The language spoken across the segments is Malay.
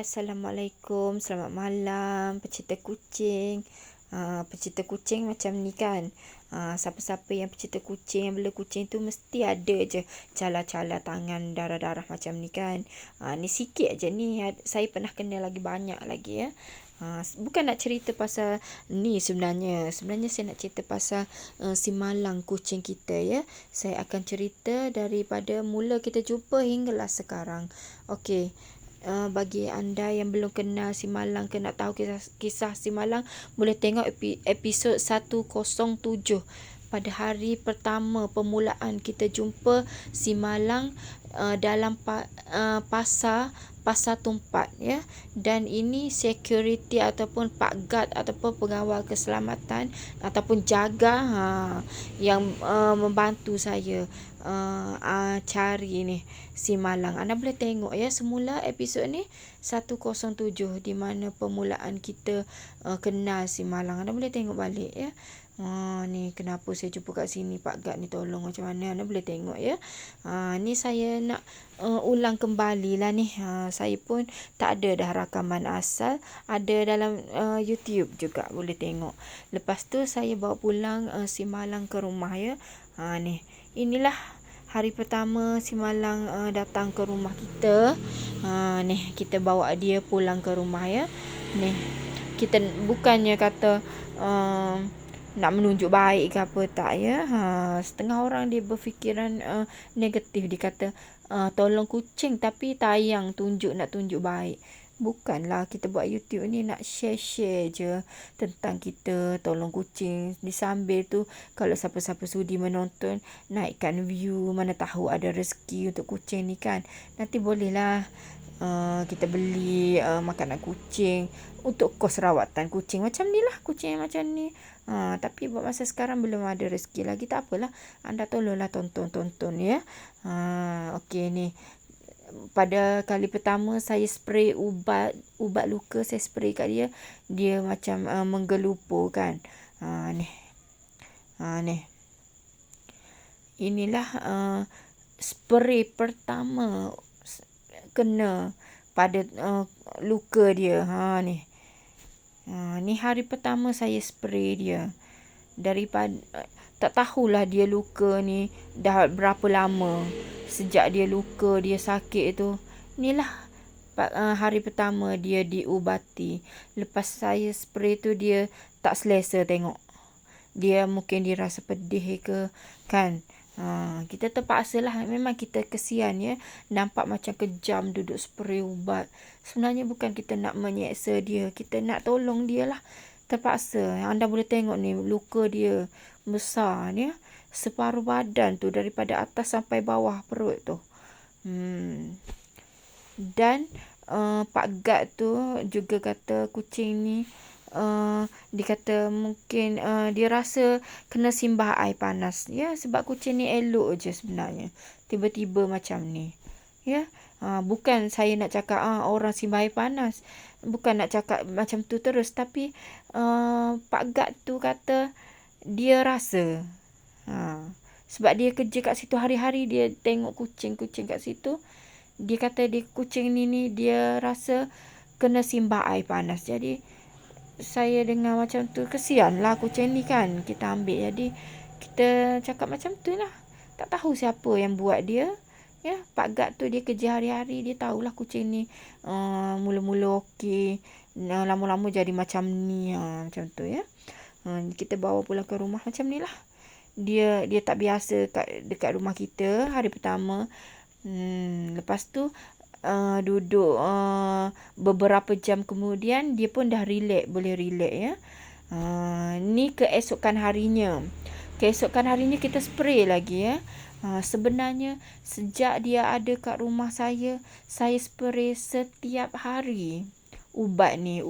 Hai, Assalamualaikum. Selamat malam, pecinta kucing. Pecinta kucing macam ni kan. Siapa-siapa yang pecinta kucing, yang bela kucing tu mesti ada je cala-cala tangan darah-darah macam ni kan. Ni sikit aja ni. Saya pernah kena lagi banyak lagi ya. Bukan nak cerita pasal ni sebenarnya. Sebenarnya saya nak cerita pasal si malang kucing kita ya. Saya akan cerita daripada mula kita jumpa hinggalah sekarang. Okey. Bagi anda yang belum kenal si malang ke nak tahu kisah si malang, boleh tengok episod 107. Pada hari pertama permulaan kita jumpa si malang dalam pasar Tumpat ya. Dan ini security ataupun pak guard ataupun pengawal keselamatan ataupun jaga yang membantu saya cari ni si malang. Anda boleh tengok ya, semula episod ni 107 di mana permulaan kita kenal si malang. Anda boleh tengok balik ya. Ni kenapa saya jumpa kat sini, Pak Gad ni tolong macam mana, anda boleh tengok ya. Ni saya nak ulang kembali lah ni. Saya pun tak ada dah rakaman asal, ada dalam YouTube juga boleh tengok. Lepas tu saya bawa pulang si malang ke rumah ya. Ni inilah hari pertama si malang datang ke rumah kita. Ni kita bawa dia pulang ke rumah ya. Ni kita bukannya kata nak menunjuk baik ke apa tak ya. Setengah orang dia berfikiran negatif, dia kata tolong kucing tapi tayang nak tunjuk baik. Bukanlah, kita buat YouTube ni nak share-share je tentang kita tolong kucing. Disambil tu kalau siapa-siapa sudi menonton, naikkan view, mana tahu ada rezeki untuk kucing ni kan. Nanti bolehlah kita beli makanan kucing untuk kos rawatan kucing macam ni lah, kucing macam ni. Tapi buat masa sekarang belum ada rezeki lagi, tak apalah, anda tolonglah tonton ya. Okey ni pada kali pertama saya spray ubat luka, saya spray kat dia macam menggelupur kan. Ni inilah spray pertama kena pada luka dia. Ni hari pertama saya spray dia. Daripada tak tahulah dia luka ni dah berapa lama. Sejak dia luka, dia sakit tu, inilah hari pertama dia diubati. Lepas saya spray tu dia tak selesa tengok. Dia mungkin dia rasa pedih ke kan. Kita terpaksa lah. Memang kita kesian ya. Nampak macam kejam duduk spray ubat. Sebenarnya bukan kita nak menyeksa dia, kita nak tolong dia lah. Terpaksa. Anda boleh tengok ni luka dia besar ni ya. Separuh badan tu, daripada atas sampai bawah perut tu. Dan Pak Gad tu juga kata kucing ni dia kata mungkin dia rasa kena simbah air panas ya, sebab kucing ni elok je sebenarnya, tiba-tiba macam ni ya. Bukan saya nak cakap orang simbah air panas, bukan nak cakap macam tu terus, tapi Pak Gad tu kata dia rasa sebab dia kerja kat situ hari-hari, dia tengok kucing-kucing kat situ. Dia kata kucing ni dia rasa kena simbah air panas. Jadi saya dengar macam tu, kesianlah kucing ni kan, kita ambil. Jadi kita cakap macam tu lah. Tak tahu siapa yang buat dia ya. Pak Gad tu dia kerja hari-hari, dia tahulah kucing ni mula-mula okey, lama-lama jadi macam ni, macam tu ya. Kita bawa pulang ke rumah macam ni lah. Dia tak biasa dekat rumah kita hari pertama. Lepas tu duduk beberapa jam kemudian dia pun dah boleh relax ya. Ni keesokan harinya kita spray lagi ya. Sebenarnya sejak dia ada kat rumah saya spray setiap hari. Ubat ni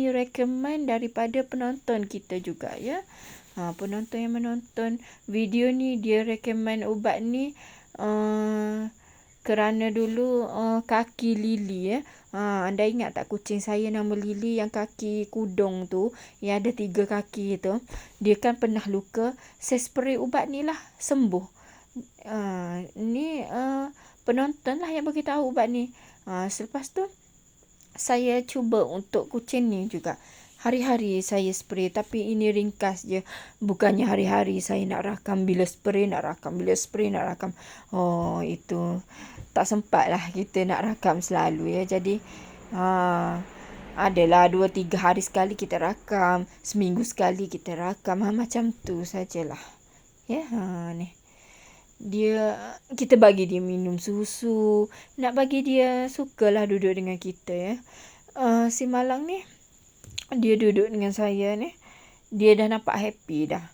recommend daripada penonton kita juga ya. Penonton yang menonton video ni, dia recommend ubat ni kerana dulu kaki Lily ya. Anda ingat tak kucing saya nama Lily yang kaki kudung tu, yang ada 3 kaki tu, dia kan pernah luka. Saya spray ubat ni lah, sembuh. Ni penonton lah yang bagi tahu ubat ni. Selepas tu saya cuba untuk kucing ni juga. Hari-hari saya spray, tapi ini ringkas je. Bukannya hari-hari saya nak rakam, bila spray nak rakam, bila spray nak rakam. Oh, itu tak sempat lah kita nak rakam selalu ya. Jadi adalah 2-3 hari sekali kita rakam, seminggu sekali kita rakam. Macam tu sajalah. Ya, ni. Kita bagi dia minum susu, nak bagi dia sukalah duduk dengan kita ya. Si Malang ni dia duduk dengan saya ni, dia dah nampak happy dah.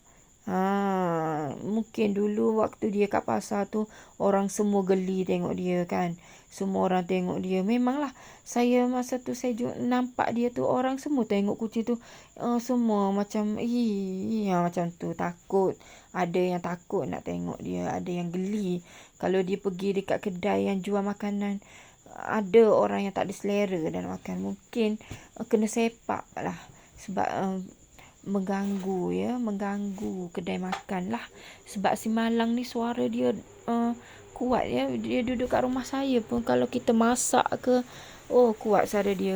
Mungkin dulu waktu dia kat pasar tu orang semua geli tengok dia kan. Semua orang tengok dia. Memanglah saya masa tu saya nampak dia tu, orang semua tengok kucing tu, semua macam macam tu, takut. Ada yang takut nak tengok dia, ada yang geli. Kalau dia pergi dekat kedai yang jual makanan, ada orang yang tak ada selera dan makan, mungkin kena sepak lah sebab mengganggu kedai makan lah. Sebab si Malang ni suara dia kuat ya. Dia duduk kat rumah saya pun kalau kita masak ke, kuat suara dia.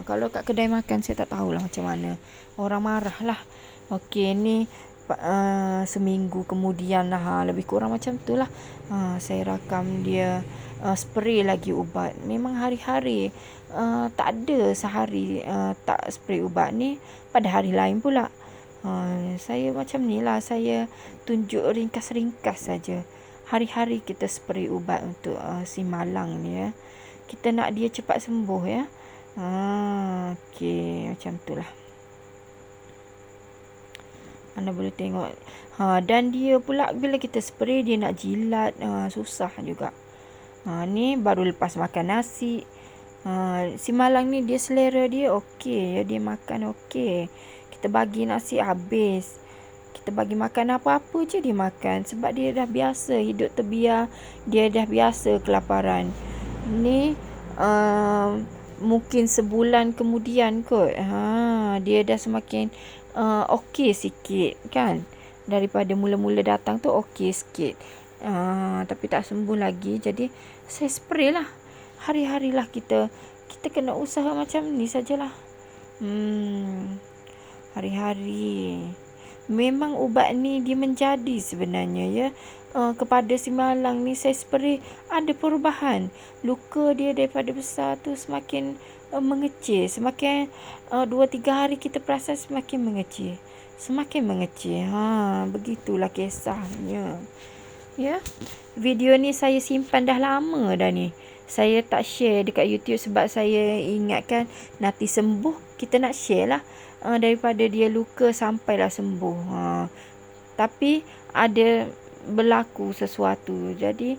Kalau kat kedai makan saya tak tahulah macam mana, orang marah lah. Okey, ni seminggu kemudian lah, lebih kurang macam tu lah. Saya rakam dia spray lagi ubat. Memang hari-hari, tak ada sehari tak spray ubat ni. Pada hari lain pula saya macam ni lah, saya tunjuk ringkas-ringkas saja. Hari-hari kita spray ubat untuk si Malang ni ya. Kita nak dia cepat sembuh ya. Okey, macam tu lah. Anda boleh tengok. Dan dia pula bila kita spray dia nak jilat, susah juga. Ni baru lepas makan nasi. Si Malang ni dia selera dia okey ya, dia makan okey. Kita bagi nasi habis. Kita bagi makan apa-apa je dia makan, sebab dia dah biasa hidup terbiar, dia dah biasa kelaparan. Ni mungkin sebulan kemudian kot, dia dah semakin okey sikit kan. Daripada mula-mula datang tu okey sikit, tapi tak sembuh lagi. Jadi saya spray lah. Hari-harilah kita kena usaha macam ni sajalah. Hari-hari. Memang ubat ni dia menjadi sebenarnya ya. Kepada si Malang ni saya spray, ada perubahan. Luka dia daripada besar tu semakin mengecil. Semakin 2-3 hari kita perasan semakin mengecil. Semakin mengecil. Begitulah kisahnya. Ya. Video ni saya simpan dah lama dah ni. Saya tak share dekat YouTube sebab saya ingatkan nanti sembuh kita nak share lah. Daripada dia luka sampailah sembuh. Tapi ada berlaku sesuatu. Jadi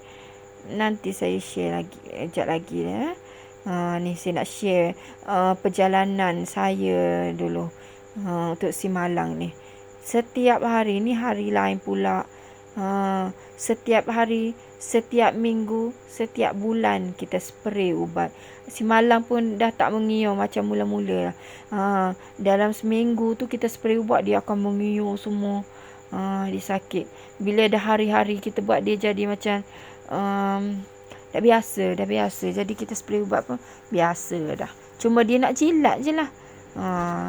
nanti saya share lagi, kejap lagi ya. Ni saya nak share perjalanan saya dulu untuk si Malang ni. Setiap hari ni hari lain pula. Setiap hari, setiap minggu, setiap bulan kita spray ubat. Si Malang pun dah tak mengiur macam mula-mula. Dalam seminggu tu kita spray ubat, dia akan mengiur semua. Dia sakit. Bila dah hari-hari kita buat dia jadi macam dah biasa. Jadi kita spray ubat pun biasa dah. Cuma dia nak jilat je lah.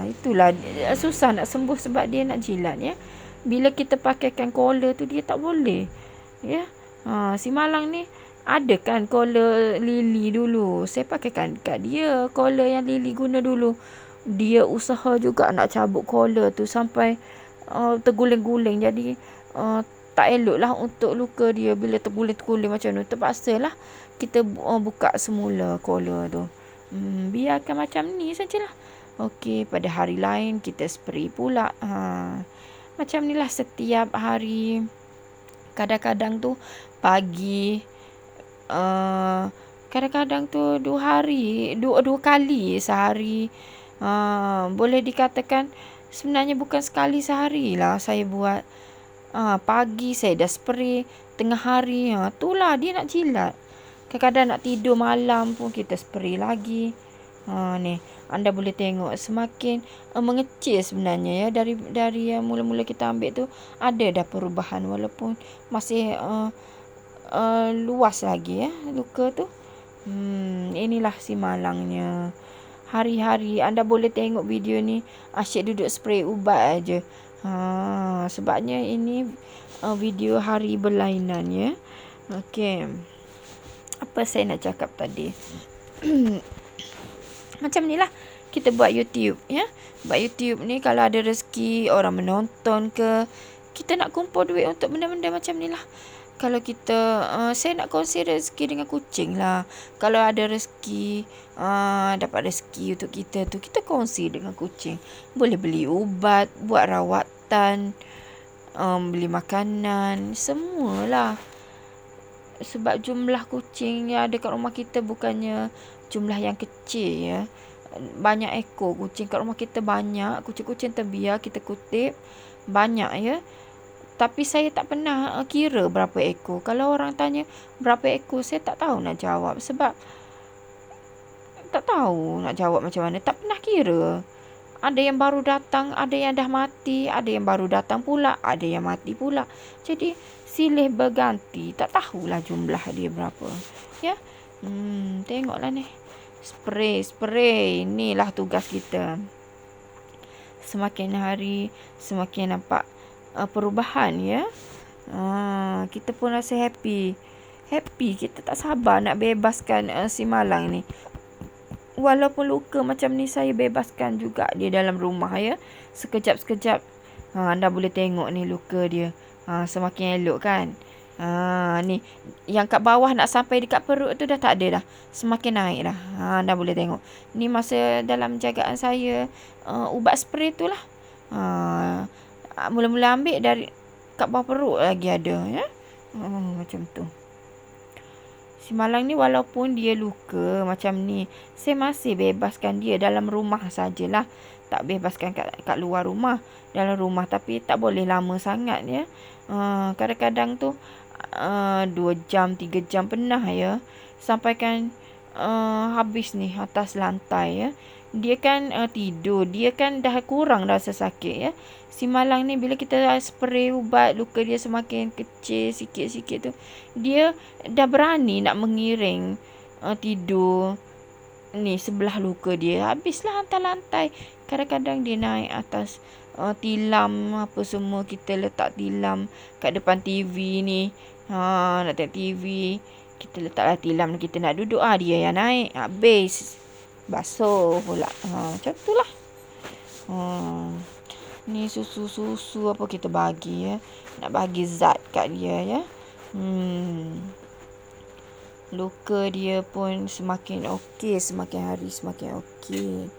Itulah susah nak sembuh sebab dia nak jilat ya. Bila kita pakaikan collar tu dia tak boleh. Ya. Si Malang ni ada kan collar Lily dulu. Saya pakaikan kat dia collar yang Lily guna dulu. Dia usaha juga nak cabut collar tu sampai terguling-guling. Jadi tak elok lah untuk luka dia. Bila terguling-guling macam tu, terpaksalah kita buka semula collar tu. Biarkan macam ni sajalah. Okey, pada hari lain kita spray pula. Macam ni lah setiap hari. Kadang-kadang tu pagi, kadang-kadang tu 2 kali sehari. Boleh dikatakan sebenarnya bukan sekali sehari lah saya buat. Pagi saya dah spray, tengah hari itulah dia nak jilat. Kadang-kadang nak tidur malam pun kita spray lagi. Ni anda boleh tengok semakin mengecil sebenarnya ya. Dari yang mula-mula kita ambil tu ada dah perubahan, walaupun masih luas lagi ya luka tu. Inilah si Malangnya. hari-hari. Anda boleh tengok video ni, asyik duduk spray ubat aja. Sebabnya ini video hari berlainan ya. Okey. Apa saya nak cakap tadi? Macam ni lah kita buat YouTube ya. Buat YouTube ni kalau ada rezeki orang menonton ke, kita nak kumpul duit untuk benda-benda macam ni lah. Kalau kita saya nak kongsi rezeki dengan kucing lah. Kalau ada rezeki, dapat rezeki untuk kita tu, kita kongsi dengan kucing. Boleh beli ubat, buat rawatan, beli makanan, semualah. Sebab jumlah kucing yang ada kat rumah kita bukannya jumlah yang kecil ya. Banyak ekor kucing kat rumah kita, banyak. Kucing-kucing terbiar kita kutip banyak ya. Tapi saya tak pernah kira berapa ekor. Kalau orang tanya berapa ekor, saya tak tahu nak jawab. Sebab tak tahu nak jawab macam mana. Tak pernah kira. Ada yang baru datang, ada yang dah mati, ada yang baru datang pula, ada yang mati pula. Jadi silih berganti. Tak tahulah jumlah dia berapa. Ya. Tengoklah ni. Spray. Inilah tugas kita. Semakin hari, semakin nampak perubahan ya. Kita pun rasa happy. Kita tak sabar nak bebaskan si Malang ni. Walaupun luka macam ni, saya bebaskan juga dia dalam rumah ya. Sekejap-sekejap anda boleh tengok ni luka dia. Semakin elok kan. Ni yang kat bawah nak sampai dekat perut tu dah tak ada dah. Semakin naik dah. Anda boleh tengok. Ni masa dalam jagaan saya ubat spray tu lah. Mula-mula ambil dari kat bawah perut lagi ada ya. Macam tu. Si Malang ni walaupun dia luka macam ni, saya masih bebaskan dia dalam rumah sajalah. Tak bebaskan kat luar rumah. Dalam rumah tapi tak boleh lama sangat ya. Kadang-kadang tu 2 jam, 3 jam pernah ya. Sampaikan habis ni atas lantai ya. Dia kan tidur. Dia kan dah kurang rasa sakit ya. Si Malang ni bila kita spray ubat, luka dia semakin kecil sikit-sikit tu, dia dah berani nak mengiring tidur ni sebelah luka dia. Habislah hantar lantai. Kadang-kadang dia naik atas tilam apa semua. Kita letak tilam kat depan TV ni. Nak tengok TV, kita letaklah tilam, kita nak duduk. Dia yang naik. Habis basuh pula. Macam tu lah. Ni susu apa kita bagi ya. Nak bagi zat kat dia ya. Luka dia pun semakin okey. Semakin hari semakin okey.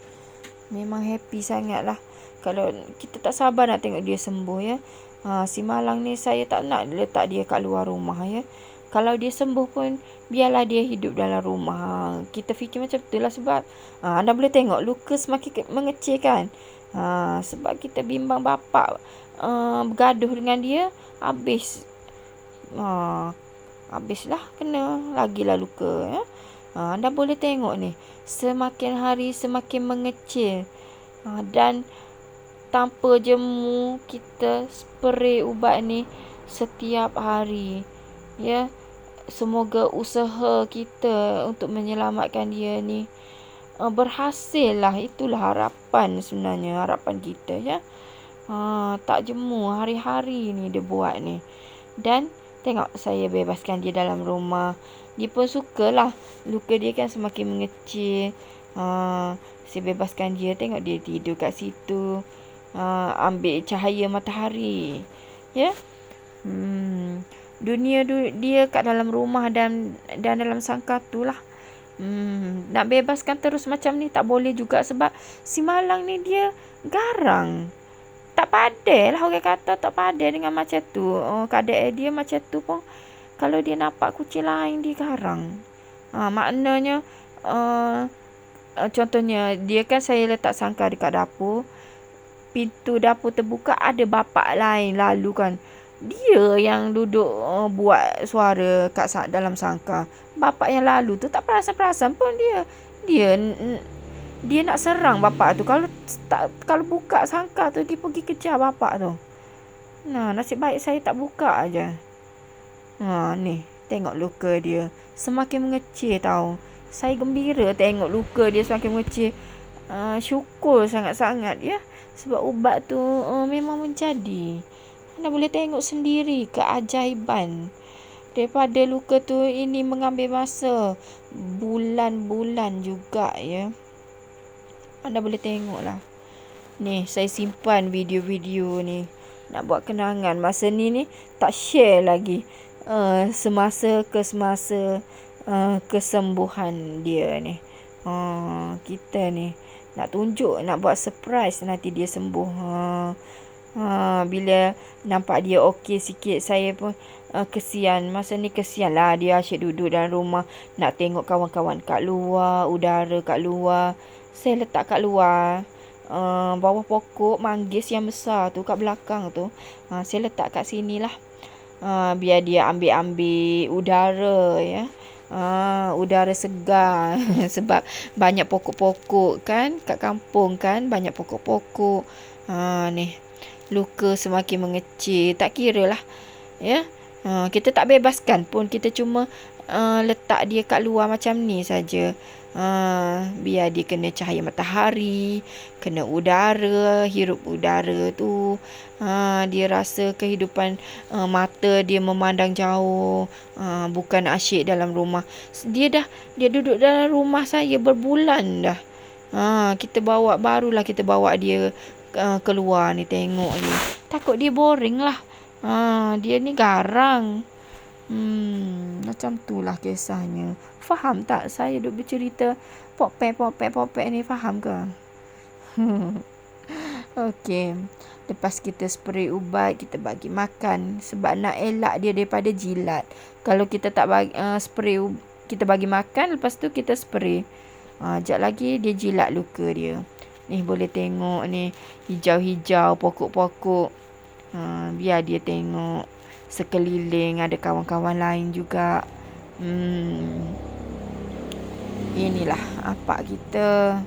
Memang happy sangat lah. Kalau kita tak sabar nak tengok dia sembuh ya. Si Malang ni saya tak nak letak dia kat luar rumah ya. Kalau dia sembuh pun biarlah dia hidup dalam rumah. Kita fikir macam tu lah sebab anda boleh tengok luka semakin mengecil kan. Sebab kita bimbang bapak bergaduh dengan dia, habislah kena lagilah luka ya. Anda boleh tengok ni, semakin hari semakin mengecil. Dan tanpa jemu kita spray ubat ni setiap hari ya. Semoga usaha kita untuk menyelamatkan dia ni berhasil lah. Itulah harapan sebenarnya, harapan kita ya. Tak jemu hari-hari ni dia buat ni. Dan tengok saya bebaskan dia dalam rumah. Dia pun sukalah. Luka dia kan semakin mengecil. Saya bebaskan dia. Tengok dia tidur kat situ. Ambil cahaya matahari. Ya. Dunia dia kat dalam rumah dan dalam sangkar tu lah. Nak bebaskan terus macam ni tak boleh juga sebab si Malang ni dia garang. Tak pandai lah orang kata, tak pandai dengan macam tu. Keadaan dia macam tu pun kalau dia nampak kucing lain dia garang. Maknanya contohnya dia kan saya letak sangkar dekat dapur. Pintu dapur terbuka, ada bapak lain lalu kan. Dia yang duduk buat suara kat dalam sangkar. Bapak yang lalu tu tak perasan-perasan pun dia nak serang bapak tu. Kalau buka sangkar tu dia pergi kejar bapak tu. Nasib baik saya tak buka aja. Ni tengok luka dia semakin mengecil tau. Saya gembira tengok luka dia semakin mengecil. syukur sangat-sangat ya, sebab ubat tu memang menjadi. Anda boleh tengok sendiri keajaiban. Daripada luka tu ini mengambil masa bulan-bulan juga ya. Anda boleh tengok lah. Ni saya simpan video-video ni. Nak buat kenangan. Masa ni tak share lagi. Semasa kesembuhan dia ni. Kita ni nak tunjuk, nak buat surprise nanti dia sembuh. Bila nampak dia okey sikit, saya pun kesian. Masa ni kesian lah dia asyik duduk dalam rumah, nak tengok kawan-kawan kat luar, udara kat luar. Saya letak kat luar, bawah pokok manggis yang besar tu kat belakang tu. Saya letak kat sini lah, biar dia ambil udara ya. Udara segar sebab banyak pokok-pokok kan kat kampung kan, banyak pokok-pokok. Ni luka semakin mengecil, tak kira lah ya. Kita tak bebaskan pun, kita cuma letak dia kat luar macam ni saja. Biar dia kena cahaya matahari, kena udara, hirup udara tu. Dia rasa kehidupan, mata dia memandang jauh, bukan asyik dalam rumah. Dia duduk dalam rumah saya berbulan dah. Barulah kita bawa dia keluar ni, tengok ni. Takut dia boring lah. Dia ni garang. Macam tu lah kisahnya. Faham tak saya duk bercerita popek ni, faham ke? Okey. Lepas kita spray ubat, kita bagi makan sebab nak elak dia daripada jilat. Kalau kita tak bagi spray, kita bagi makan, lepas tu kita spray. Sekejap lagi dia jilat luka dia. Ni boleh tengok ni, hijau-hijau pokok-pokok. Biar dia tengok sekeliling ada kawan-kawan lain juga. Inilah apa kita,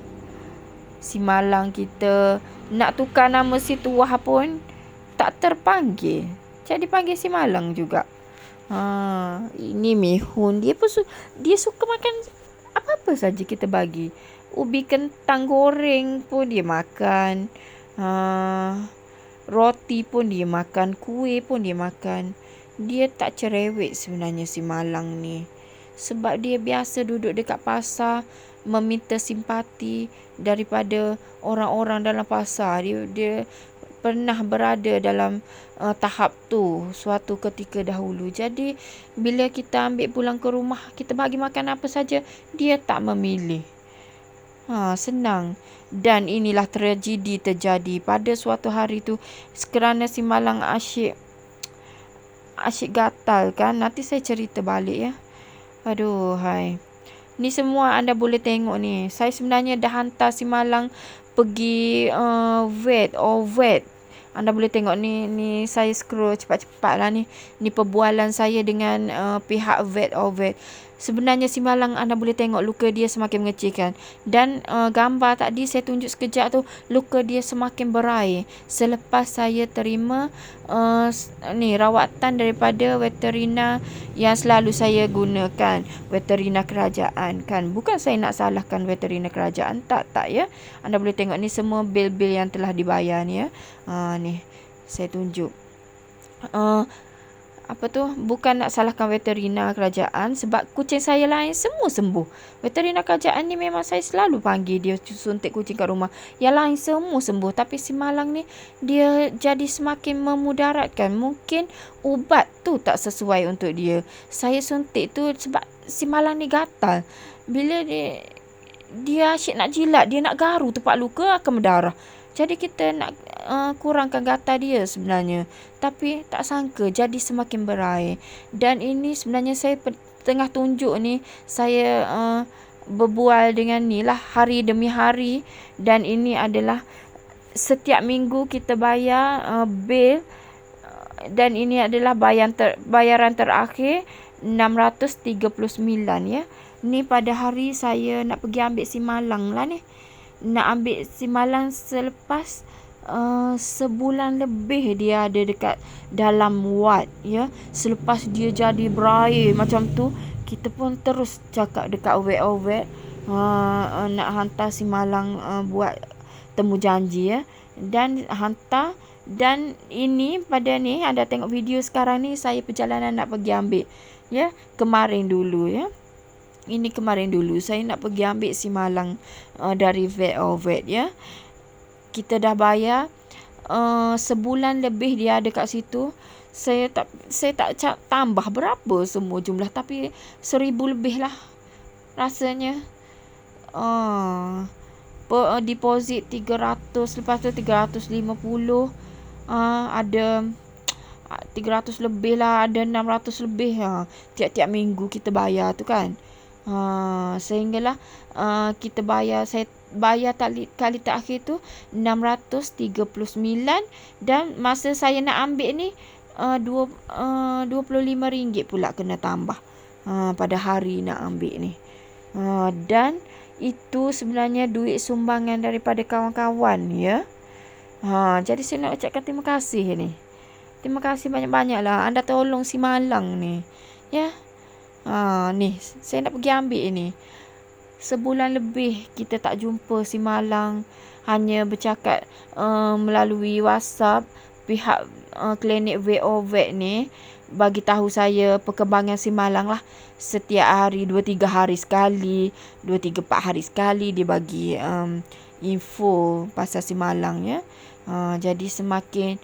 si Malang kita. Nak tukar nama si Tuah pun tak terpanggil, jadi panggil si Malang juga. Ini Mihun, dia suka makan apa-apa saja kita bagi. Ubi kentang goreng pun dia makan, roti pun dia makan, kuih pun dia makan. Dia tak cerewet sebenarnya si Malang ni, sebab dia biasa duduk dekat pasar meminta simpati daripada orang-orang dalam pasar. Dia pernah berada dalam tahap tu suatu ketika dahulu. Jadi bila kita ambil pulang ke rumah, kita bagi makan apa saja, dia tak memilih. Senang. Dan inilah tragedi terjadi pada suatu hari tu, kerana si Malang asyik gatal kan. Nanti saya cerita balik ya. Aduh hai. Ni semua anda boleh tengok ni. Saya sebenarnya dah hantar si Malang pergi vet. Anda boleh tengok ni saya scroll cepat-cepat lah ni. Ni perbualan saya dengan pihak vet. Sebenarnya si Malang, anda boleh tengok luka dia semakin mengecilkan. Dan gambar tadi saya tunjuk sekejap tu, luka dia semakin berair. Selepas saya terima rawatan daripada veterina yang selalu saya gunakan, veterina kerajaan kan. Bukan saya nak salahkan veterina kerajaan, tak ya. Anda boleh tengok ni semua bil-bil yang telah dibayar ni ya. Ni saya tunjuk. Bukan nak salahkan veterina kerajaan, sebab kucing saya lain semua sembuh. Veterina kerajaan ni memang saya selalu panggil dia suntik kucing kat rumah. Yang lain semua sembuh, tapi si Malang ni dia jadi semakin memudaratkan. Mungkin ubat tu tak sesuai untuk dia. Saya suntik tu sebab si Malang ni gatal. Bila dia asyik nak jilat, dia nak garu tempat luka, akan berdarah. Jadi kita nak kurangkan gatal dia sebenarnya. Tapi tak sangka jadi semakin berair. Dan ini sebenarnya saya tengah tunjuk ni. Saya berbual dengan ni lah hari demi hari. Dan ini adalah setiap minggu kita bayar bil. Dan ini adalah bayaran terakhir 639 ya. Ni pada hari saya nak pergi ambil si Malang lah ni. Nak ambil si Malang selepas sebulan lebih dia ada dekat dalam ward ya. Selepas dia jadi berair macam tu, kita pun terus cakap dekat vet. nak hantar si Malang buat temu janji ya, dan hantar. Dan ini pada ni anda tengok video sekarang ni, saya perjalanan nak pergi ambil ya, kemarin dulu ya. Ini kemarin dulu saya nak pergi ambil si Malang dari vet ya. Kita dah bayar sebulan lebih dia ada kat situ. Saya tak tambah berapa semua jumlah, tapi 1,000 lebih lah rasanya. Deposit 300, lepas tu 350, ada 300 lebih lah, ada 600 lebih tiap-tiap minggu kita bayar tu kan. Sehinggalah kita bayar, saya bayar kali terakhir tu 639, dan masa saya nak ambil ni RM25 pula kena tambah pada hari nak ambil ni. Dan itu sebenarnya duit sumbangan daripada kawan-kawan ya. Jadi saya nak ucapkan terima kasih ni. Terima kasih banyak-banyak lah anda tolong si Malang ni ya. Ni saya nak pergi ambil ni. Sebulan lebih kita tak jumpa si Malang, hanya bercakap melalui WhatsApp. Pihak klinik Vet ni bagi tahu saya perkembangan si Malang lah. Setiap hari 2-3 hari sekali, 2-3-4 hari sekali dia bagi info pasal si Malang ya. Jadi semakin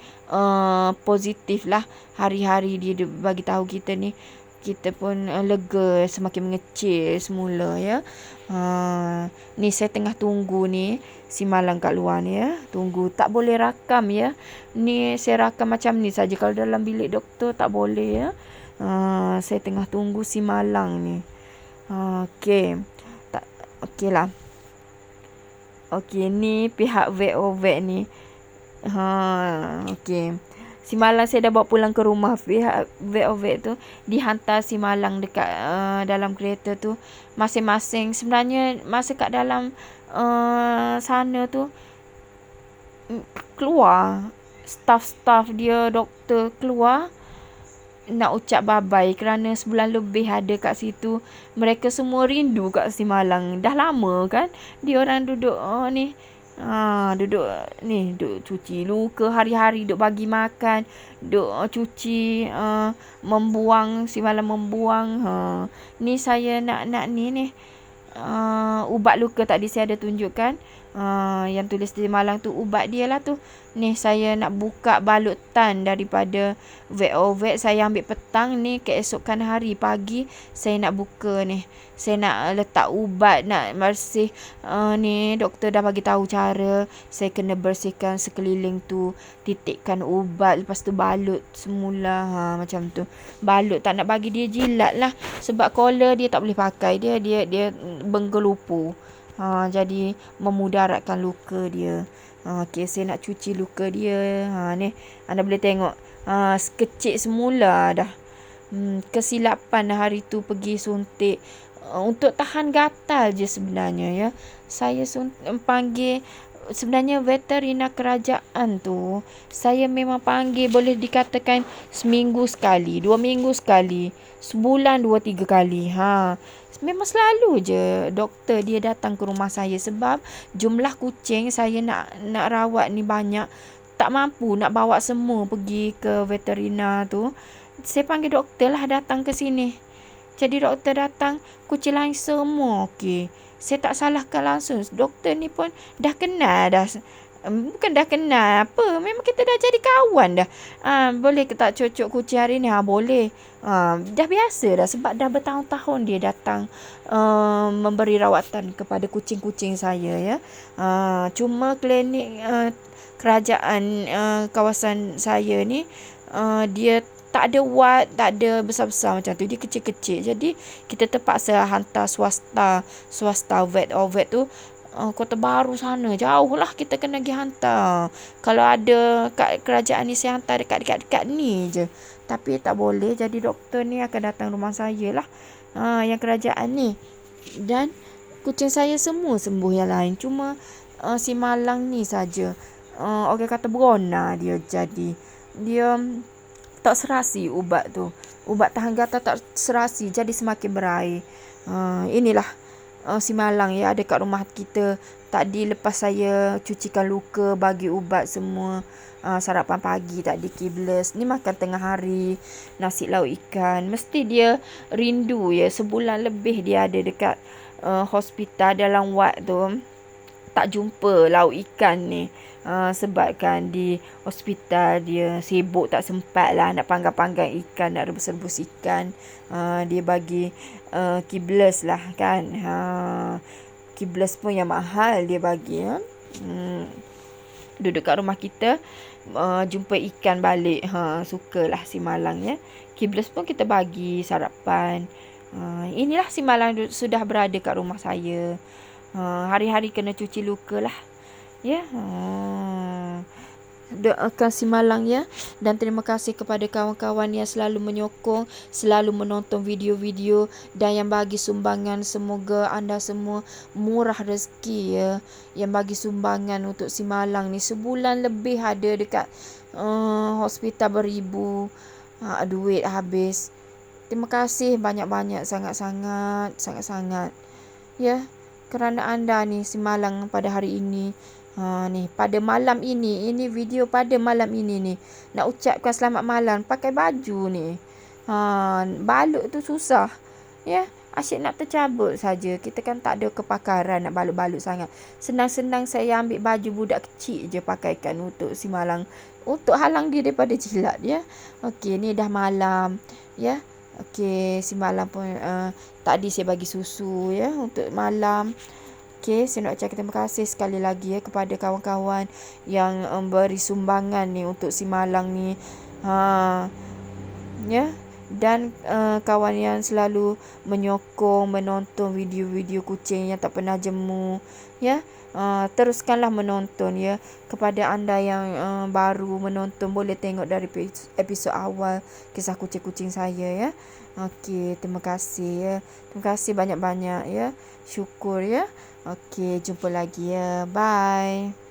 positif lah hari-hari dia bagi tahu kita ni. Kita pun lega, semakin mengecil semula ya. Ni saya tengah tunggu ni si Malang kat luar ni ya. Tunggu, tak boleh rakam ya. Ni saya rakam macam ni saja, kalau dalam bilik doktor tak boleh ya. Saya tengah tunggu si Malang ni. Okey. Okey lah. Okey, ni pihak vet ni. Okey. Si Malang saya dah bawa pulang ke rumah. Pihak vet tu dihantar si Malang dekat dalam kereta tu. Masing-masing sebenarnya masa kat dalam sana tu, keluar staff dia, doktor keluar nak ucap bye-bye kerana sebulan lebih ada kat situ. Mereka semua rindu kat si Malang. Dah lama kan dia orang duduk duduk cuci luka hari-hari, duduk bagi makan, duduk cuci, membuang, si Malang membuang. Ni saya nak ni ubat luka tadi saya ada tunjukkan. Yang tulis di Malang tu ubat dia lah tu. Ni saya nak buka balutan daripada vet. Saya ambil petang ni, keesokan hari pagi saya nak buka ni. Saya nak letak ubat, nak bersih. Ni doktor dah bagi tahu cara. Saya kena bersihkan sekeliling tu, titikkan ubat, lepas tu balut semula macam tu. Balut, tak nak bagi dia jilat lah, sebab collar dia tak boleh pakai. Dia menggelupu. Jadi memudaratkan luka dia. Okey, saya nak cuci luka dia. Ni anda boleh tengok kecil semula dah. Kesilapan hari tu pergi suntik untuk tahan gatal je sebenarnya ya. Saya panggil sebenarnya veterina kerajaan tu, saya memang panggil boleh dikatakan seminggu sekali, 2 minggu sekali, sebulan 2-3 kali. Memang selalu je doktor dia datang ke rumah saya, sebab jumlah kucing saya nak rawat ni banyak. Tak mampu nak bawa semua pergi ke veterina tu. Saya panggil doktor lah datang ke sini. Jadi doktor datang, kucing lain semua okey. Saya tak salahkan langsung. Doktor ni pun dah kenal dah. Bukan dah kenal apa, memang kita dah jadi kawan dah. Boleh ke tak cocok kucing hari ni? Boleh. Dah biasa dah, sebab dah bertahun-tahun dia datang memberi rawatan kepada kucing-kucing saya ya. Cuma klinik kerajaan kawasan saya ni dia tak ada ward, tak ada besar-besar macam tu. Dia kecil-kecil. Jadi kita terpaksa hantar swasta vet tu Kota Baru sana. Jauh lah kita kena pergi hantar. Kalau ada kat kerajaan ni saya hantar dekat ni je. Tapi tak boleh. Jadi doktor ni akan datang rumah saya lah. Yang kerajaan ni. Dan kucing saya semua sembuh yang lain. Cuma si Malang ni saja. Orang kata berona dia jadi. Dia tak serasi ubat tu. Ubat tahan gatal tak serasi. Jadi semakin berair. Inilah si Malang ya, ada kat rumah kita. Tadi lepas saya cucikan luka, bagi ubat semua, sarapan pagi tadi kibbles. Ni makan tengah hari, nasi lauk ikan. Mesti dia rindu ya, sebulan lebih dia ada dekat hospital dalam ward tu. Tak jumpa lauk ikan ni. Sebab kan di hospital dia sibuk, tak sempat lah nak panggang-panggang ikan, nak rebus-rebus ikan. Dia bagi kibbles lah kan. Kibbles pun yang mahal dia bagi. Duduk kat rumah kita, jumpa ikan balik. Sukalah si Malang ya. Kibbles pun kita bagi sarapan. Inilah si Malang sudah berada kat rumah saya. Hari-hari kena cuci luka lah. Ya. Doakan si Malang ya. Dan terima kasih kepada kawan-kawan yang selalu menyokong, selalu menonton video-video dan yang bagi sumbangan. Semoga anda semua murah rezeki ya, yang bagi sumbangan untuk si Malang ni. Sebulan lebih ada dekat hospital beribu. Duit habis. Terima kasih banyak-banyak, sangat-sangat ya, kerana anda ni si Malang pada hari ini. Ni pada malam ini video pada malam ini ni, nak ucapkan selamat malam pakai baju ni. Balut tu susah ya, asyik nak tercabut saja. Kita kan tak ada kepakaran nak balut-balut sangat. Senang-senang saya ambil baju budak kecil je pakaikan untuk si Malang, untuk halang dia daripada jilat ya. Okey, ni dah malam ya. Okey, si Malang pun tadi saya bagi susu ya untuk malam. Okey, saya nak ucapkan terima kasih sekali lagi ya kepada kawan-kawan yang beri sumbangan ni untuk si Malang ni. Ya. Dan kawan yang selalu menyokong, menonton video-video kucing yang tak pernah jemu ya. Teruskanlah menonton ya. Kepada anda yang baru menonton, boleh tengok dari episod awal kisah kucing-kucing saya ya. Okey, terima kasih ya. Terima kasih banyak-banyak ya. Syukur ya. Okey, jumpa lagi ya. Bye.